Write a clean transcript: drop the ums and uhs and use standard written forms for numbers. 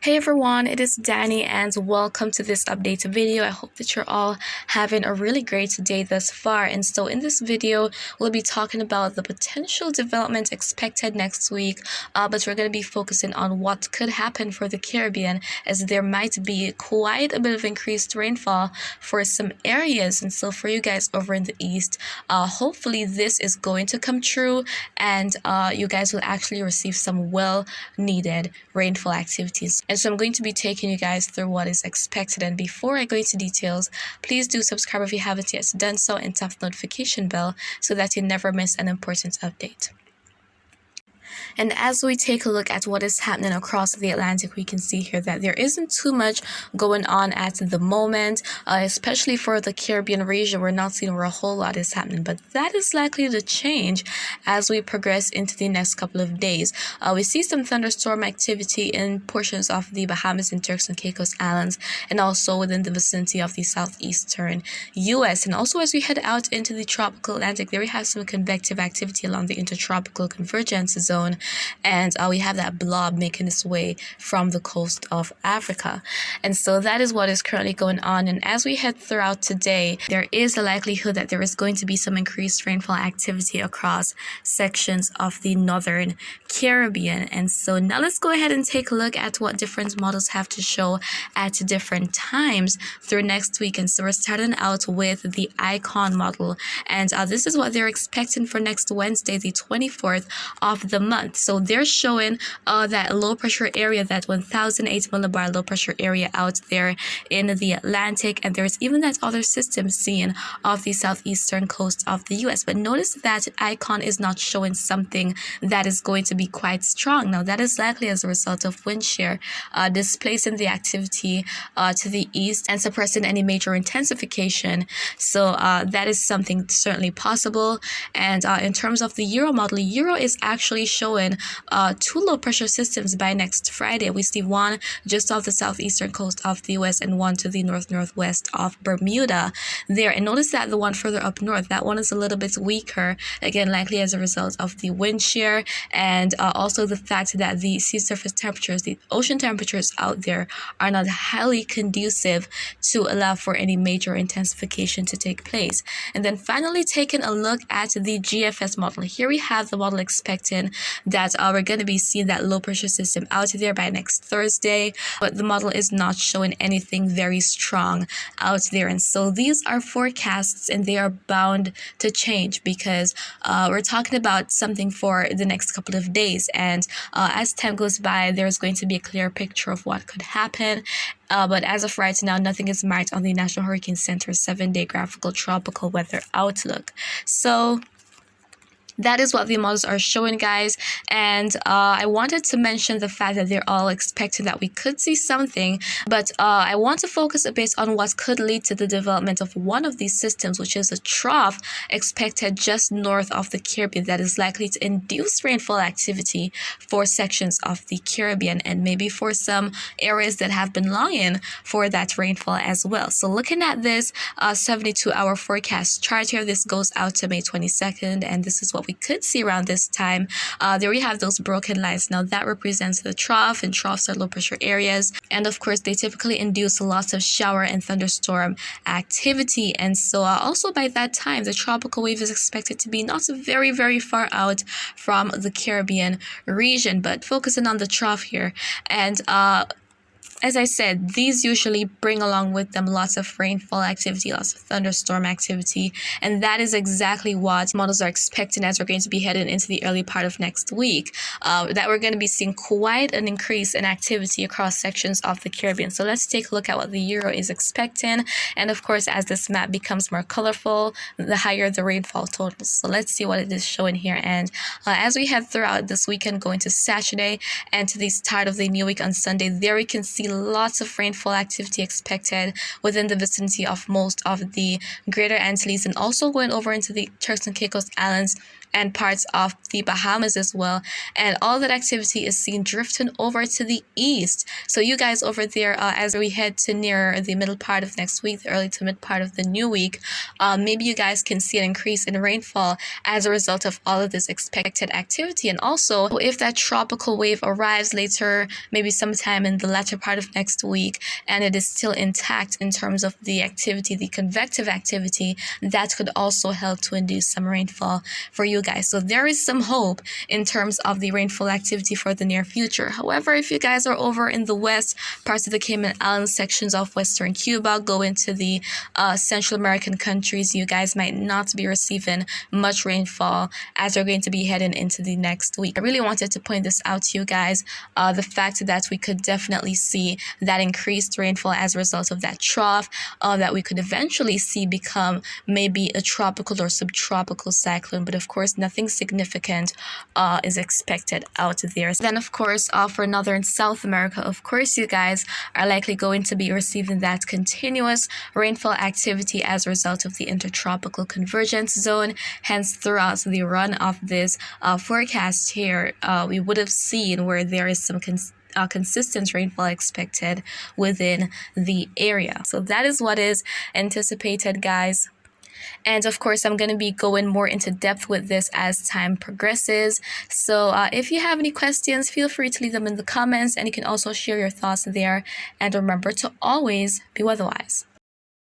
Hey everyone, it is Dani and welcome to this update video. I hope that you're all having a really great day thus far. And so in this video, we'll be talking about the potential development expected next week, but we're going to be focusing on what could happen for the Caribbean, as there might be quite a bit of increased rainfall for some areas. And so for you guys over in the east, hopefully this is going to come true and you guys will actually receive some well needed rainfall activities. And so I'm going to be taking you guys through what is expected. And before I go into details, please do subscribe if you haven't yet done so and tap the notification bell so that you never miss an important update. And as we take a look at what is happening across the Atlantic, we can see here that there isn't too much going on at the moment, especially for the Caribbean region. We're not seeing where a whole lot is happening, but that is likely to change as we progress into the next couple of days. We see some thunderstorm activity in portions of the Bahamas and Turks and Caicos Islands, and also within the vicinity of the southeastern U.S. And also as we head out into the tropical Atlantic, there we have some convective activity along the intertropical convergence zone. And we have that blob making its way from the coast of Africa. And so that is what is currently going on. And as we head throughout today, there is a likelihood that there is going to be some increased rainfall activity across sections of the northern Caribbean. And so now let's go ahead and take a look at what different models have to show at different times through next week. And so we're starting out with the ICON model. And this is what they're expecting for next Wednesday, the 24th of the month. So they're showing that low pressure area, that 1008 millibar low pressure area out there in the Atlantic. And there's even that other system seen off the southeastern coast of the US. But notice that ICON is not showing something that is going to be quite strong. Now that is likely as a result of wind shear displacing the activity to the east and suppressing any major intensification. So that is something certainly possible. And in terms of the Euro model, Euro is actually showing two low pressure systems by next Friday. We see one just off the southeastern coast of the US and one to the northwest of Bermuda there. And notice that the one further up north, that one is a little bit weaker, again likely as a result of the wind shear and also the fact that the sea surface temperatures, the ocean temperatures out there are not highly conducive to allow for any major intensification to take place. And then finally taking a look at the GFS model. Here we have the model expecting that we're going to be seeing that low pressure system out there by next Thursday, but the model is not showing anything very strong out there. And so these are forecasts and they are bound to change because we're talking about something for the next couple of days. And as time goes by, there's going to be a clear picture of what could happen. But as of right now, nothing is marked on the National Hurricane Center's 7-day graphical tropical weather outlook. So that is what the models are showing, guys. And I wanted to mention the fact that they're all expecting that we could see something, but I want to focus a bit on what could lead to the development of one of these systems, which is a trough expected just north of the Caribbean that is likely to induce rainfall activity for sections of the Caribbean and maybe for some areas that have been longing for that rainfall as well. So looking at this 72-hour forecast chart here, this goes out to May 22nd, and this is what we could see around this time. There we have those broken lines. Now that represents the trough, and troughs are low pressure areas, and of course they typically induce lots of shower and thunderstorm activity. And so also by that time the tropical wave is expected to be not very far out from the Caribbean region, but focusing on the trough here. And as I said, these usually bring along with them lots of rainfall activity, lots of thunderstorm activity, and that is exactly what models are expecting as we're going to be heading into the early part of next week, that we're going to be seeing quite an increase in activity across sections of the Caribbean. So let's take a look at what the Euro is expecting. And of course, as this map becomes more colorful, the higher the rainfall totals. So let's see what it is showing here. And as we head throughout this weekend, going to Saturday and to the start of the new week on Sunday, there we can see lots of rainfall activity expected within the vicinity of most of the Greater Antilles and also going over into the Turks and Caicos Islands and parts of the Bahamas as well. And all that activity is seen drifting over to the east. So you guys over there, as we head to near the middle part of next week, the early to mid part of the new week, maybe you guys can see an increase in rainfall as a result of all of this expected activity. And also, if that tropical wave arrives later, maybe sometime in the latter part of next week, and it is still intact in terms of the activity, the convective activity, that could also help to induce some rainfall for you guys. So there is some hope in terms of the rainfall activity for the near future. However, if you guys are over in the west, parts of the Cayman Islands, sections of western Cuba, go into the Central American countries, you guys might not be receiving much rainfall as we're going to be heading into the next week. I really wanted to point this out to you guys, the fact that we could definitely see that increased rainfall as a result of that trough, that we could eventually see become maybe a tropical or subtropical cyclone, but of course nothing significant is expected out there. Then of course for Northern South America, of course you guys are likely going to be receiving that continuous rainfall activity as a result of the intertropical convergence zone. Hence, throughout the run of this forecast here, we would have seen where there is some consistent rainfall expected within the area. So that is what is anticipated, guys. And of course, I'm going to be going more into depth with this as time progresses. So if you have any questions, feel free to leave them in the comments, and you can also share your thoughts there. And remember to always be weatherwise.